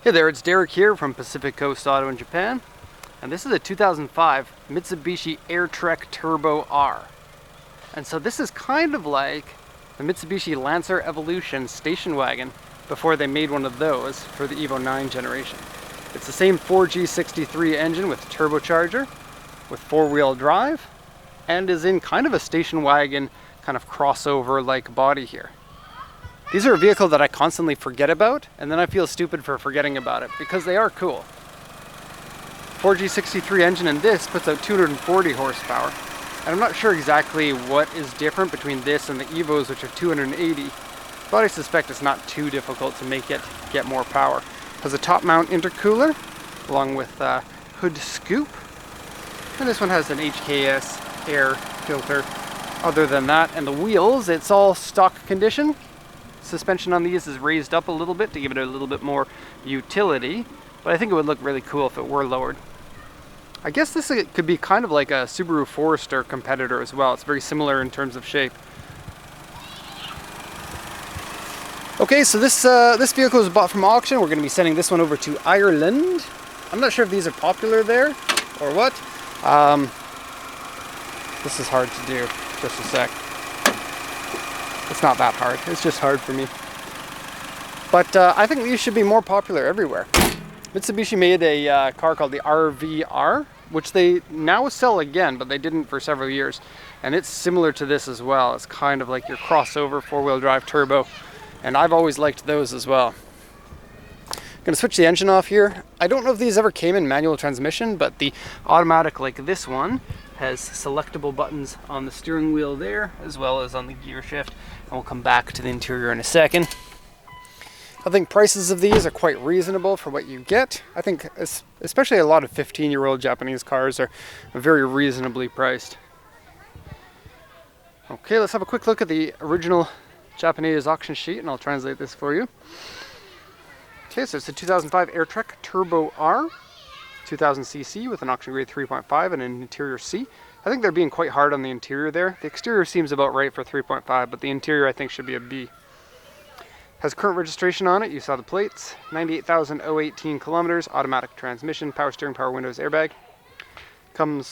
Hey there, it's Derek here from Pacific Coast Auto in Japan, and this is a 2005 Mitsubishi Airtrek Turbo R. And so this is kind of like the Mitsubishi Lancer Evolution station wagon before they made one of those for the Evo 9 generation. It's the same 4G63 engine with turbocharger, with four-wheel drive, and is in kind of a station wagon kind of crossover-like body here. These are a vehicle that I constantly forget about, and then I feel stupid for forgetting about it, because they are cool. 4G63 engine in this puts out 240 horsepower, and I'm not sure exactly what is different between this and the Evos, which are 280, but I suspect it's not too difficult to make it get more power. It has a top mount intercooler, along with a hood scoop, and this one has an HKS air filter. Other than that, and the wheels, it's all stock condition. Suspension on these is raised up a little bit to give it a little bit more utility, but I think it would look really cool if it were lowered. I guess this could be kind of like a Subaru Forester competitor as well. It's very similar in terms of shape. Okay, so this vehicle was bought from auction. We're going to be sending this one over to Ireland. I'm not sure if these are popular there or what. This is hard to do. Just a sec. It's not that hard, it's just hard for me. But I think these should be more popular everywhere. Mitsubishi made a car called the RVR, which they now sell again, but they didn't for several years. And it's similar to this as well. It's kind of like your crossover four-wheel drive turbo. And I've always liked those as well. I'm gonna switch the engine off here. I don't know if these ever came in manual transmission, but the automatic like this one has selectable buttons on the steering wheel there, as well as on the gear shift. And we'll come back to the interior in a second. I think prices of these are quite reasonable for what you get. I think especially a lot of 15-year-old Japanese cars are very reasonably priced. Okay, let's have a quick look at the original Japanese auction sheet, and I'll translate this for you. Okay, so it's a 2005 Airtrek Turbo R. 2000cc with an auction grade 3.5 and an interior C. I think they're being quite hard on the interior there. The exterior seems about right for 3.5, but the interior I think should be a B. Has current registration on it, you saw the plates. 98,018 kilometers, automatic transmission, power steering, power windows, airbag.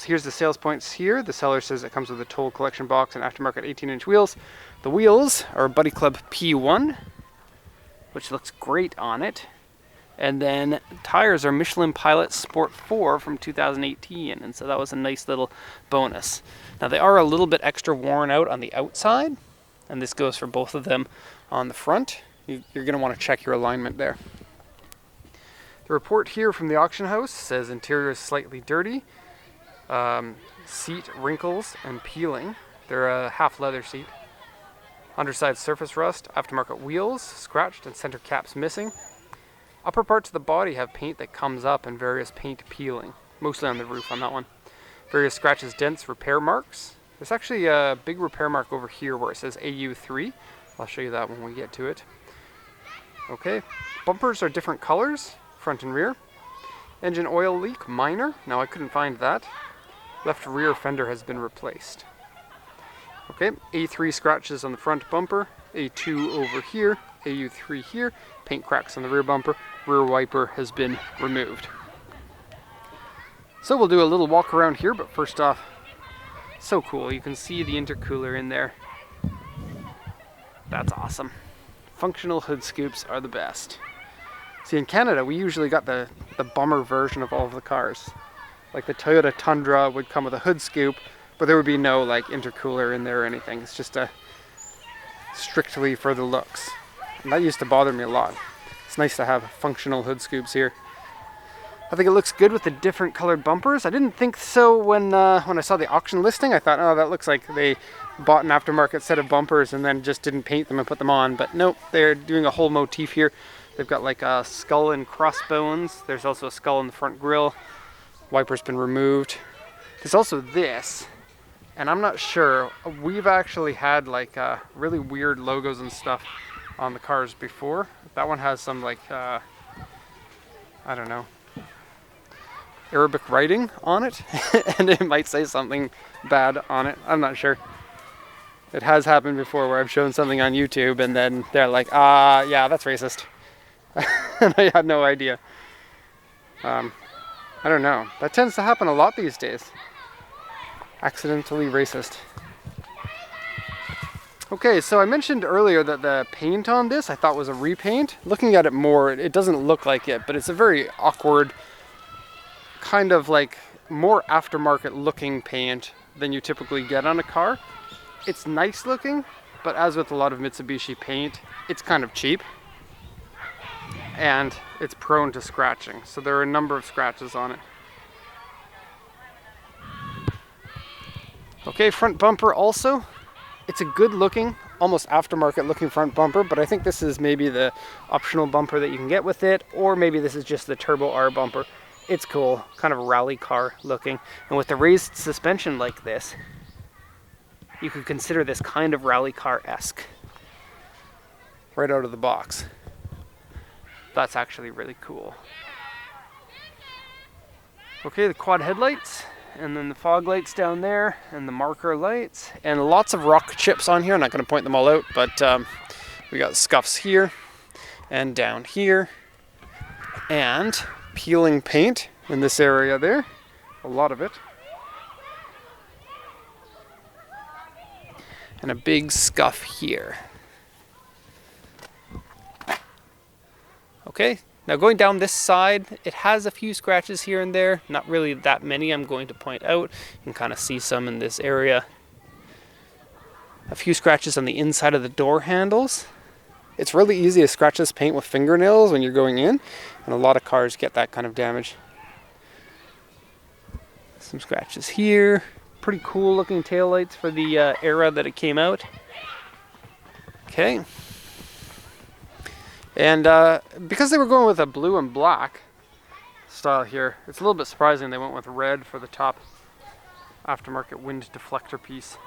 Here's the sales points here. The seller says it comes with a toll collection box and aftermarket 18-inch wheels. The wheels are Buddy Club P1, which looks great on it. And then tires are Michelin Pilot Sport 4 from 2018, and so that was a nice little bonus. Now they are a little bit extra worn out on the outside, and this goes for both of them on the front. You're going to want to check your alignment there. The report here from the auction house says interior is slightly dirty, seat wrinkles and peeling. They're a half leather seat. Underside surface rust, aftermarket wheels scratched and center caps missing. Upper parts of the body have paint that comes up and various paint peeling, mostly on the roof on that one. Various scratches, dents, repair marks. There's actually a big repair mark over here where it says AU3. I'll show you that when we get to it. Okay, bumpers are different colors, front and rear. Engine oil leak, minor. Now I couldn't find that. Left rear fender has been replaced. Okay, A3 scratches on the front bumper, A2 over here, AU3 here, paint cracks on the rear bumper, rear wiper has been removed. So we'll do a little walk around here, but first off, so cool, you can see the intercooler in there. That's awesome. Functional hood scoops are the best. See, in Canada, we usually got the bummer version of all of the cars. Like the Toyota Tundra would come with a hood scoop, but there would be no like intercooler in there or anything. It's just strictly for the looks. And that used to bother me a lot. It's nice to have functional hood scoops here. I think it looks good with the different colored bumpers. I didn't think so when I saw the auction listing. I thought, oh, that looks like they bought an aftermarket set of bumpers and then just didn't paint them and put them on. But nope, they're doing a whole motif here. They've got like a skull and crossbones. There's also a skull in the front grille. Wiper's been removed. There's also this. And I'm not sure. We've actually had like really weird logos and stuff on the cars before. That one has some like, I don't know, Arabic writing on it. And it might say something bad on it. I'm not sure. It has happened before where I've shown something on YouTube and then they're like, yeah, that's racist. and I had no idea. I don't know. That tends to happen a lot these days. Accidentally racist. Okay, so I mentioned earlier that the paint on this I thought was a repaint. Looking at it more, it doesn't look like it, but it's a very awkward, kind of like more aftermarket looking paint than you typically get on a car. It's nice looking, but as with a lot of Mitsubishi paint, it's kind of cheap. And it's prone to scratching, so there are a number of scratches on it. Okay, front bumper also. It's a good looking, almost aftermarket looking front bumper, but I think this is maybe the optional bumper that you can get with it, or maybe this is just the Turbo R bumper. It's cool, kind of rally car looking. And with the raised suspension like this, you could consider this kind of rally car-esque right out of the box. That's actually really cool. Okay, the quad headlights, and then the fog lights down there, and the marker lights, and lots of rock chips on here. I'm not going to point them all out, but we got scuffs here, and down here, and peeling paint in this area there, a lot of it. And a big scuff here. Okay, now going down this side, it has a few scratches here and there. Not really that many I'm going to point out. You can kind of see some in this area. A few scratches on the inside of the door handles. It's really easy to scratch this paint with fingernails when you're going in, and a lot of cars get that kind of damage. Some scratches here. Pretty cool looking taillights for the era that it came out. Okay. And because they were going with a blue and black style here, it's a little bit surprising they went with red for the top aftermarket wind deflector piece.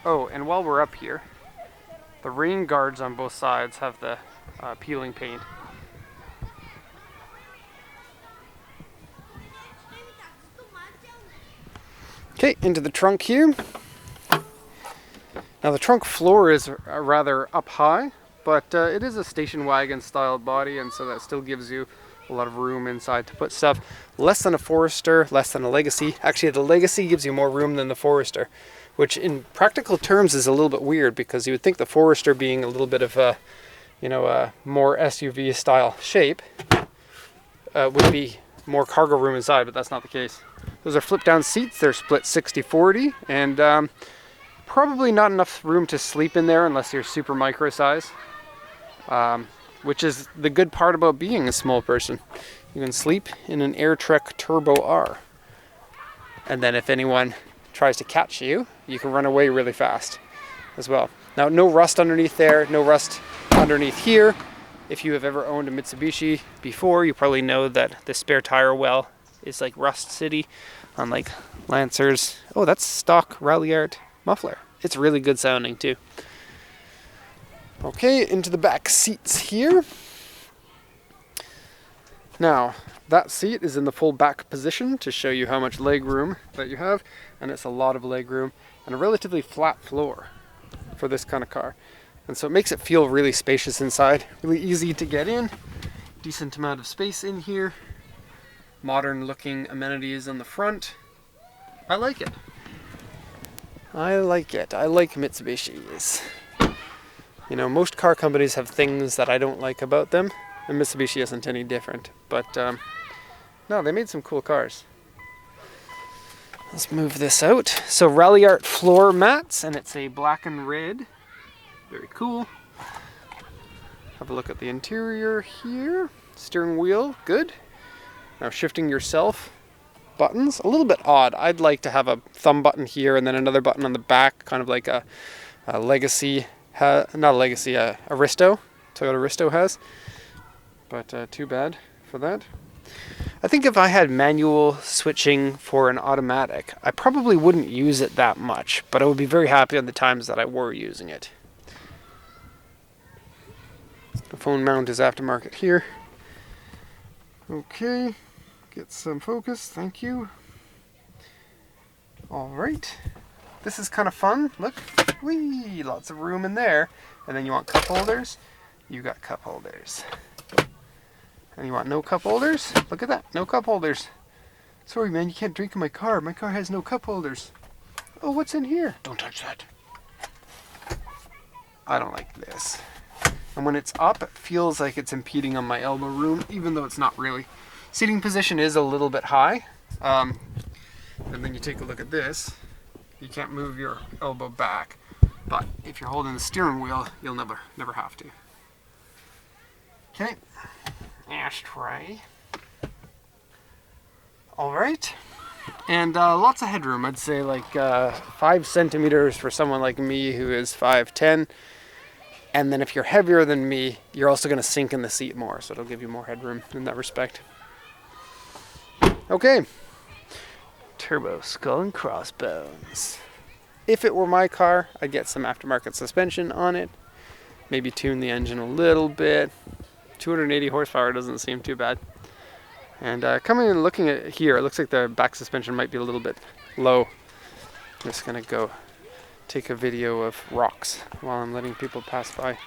Oh, and while we're up here, the rain guards on both sides have the peeling paint. Okay, into the trunk here. Now the trunk floor is rather up high, but it is a station wagon style body, and so that still gives you a lot of room inside to put stuff. Less than a Forester, less than a Legacy. Actually, the Legacy gives you more room than the Forester, which in practical terms is a little bit weird, because you would think the Forester, being a little bit of a, a more SUV style shape, would be more cargo room inside, but that's not the case. Those are flip down seats. They're split 60-40, and probably not enough room to sleep in there unless you're super micro size. Which is the good part about being a small person. You can sleep in an Airtrek Turbo R. And then if anyone tries to catch you, you can run away really fast as well. Now, no rust underneath there, no rust underneath here. If you have ever owned a Mitsubishi before, you probably know that the spare tire well is like Rust City, unlike Lancer's. Oh, that's stock Rally Art muffler. It's really good sounding too. Okay, into the back seats here. Now, that seat is in the full back position to show you how much leg room that you have, and it's a lot of leg room and a relatively flat floor for this kind of car. And so it makes it feel really spacious inside, really easy to get in, decent amount of space in here, modern looking amenities on the front. I like it. I like it. I like Mitsubishis. Most car companies have things that I don't like about them, and Mitsubishi isn't any different. But no, they made some cool cars. Let's move this out. So Rally Art floor mats, and it's a black and red. Very cool. Have a look at the interior here. Steering wheel, good. Now shifting yourself buttons, a little bit odd. I'd like to have a thumb button here and then another button on the back, kind of like a Legacy. Not a Legacy, Aristo. Toyota Aristo has. But too bad for that. I think if I had manual switching for an automatic, I probably wouldn't use it that much, but I would be very happy on the times that I were using it. The phone mount is aftermarket here. Okay, get some focus, thank you. Alright. This is kind of fun. Look, whee, lots of room in there. And then you want cup holders, you got cup holders. And you want no cup holders? Look at that, no cup holders. Sorry man, you can't drink in my car. My car has no cup holders. Oh, what's in here? Don't touch that. I don't like this. And when it's up, it feels like it's impeding on my elbow room, even though it's not really. Seating position is a little bit high. And then you take a look at this. You can't move your elbow back. But if you're holding the steering wheel, you'll never have to. Okay. Ashtray. Alright. And lots of headroom. I'd say like 5 centimeters for someone like me who is 5'10". And then if you're heavier than me, you're also going to sink in the seat more. So it'll give you more headroom in that respect. Okay. Turbo skull and crossbones. If it were my car, I'd get some aftermarket suspension on it. Maybe tune the engine a little bit. 280 horsepower doesn't seem too bad. And coming and looking at here, it looks like the back suspension might be a little bit low. I'm just going to go take a video of rocks while I'm letting people pass by.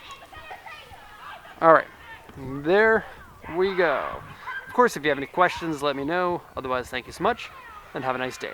Alright, there we go. Of course, if you have any questions, let me know. Otherwise, thank you so much, and have a nice day.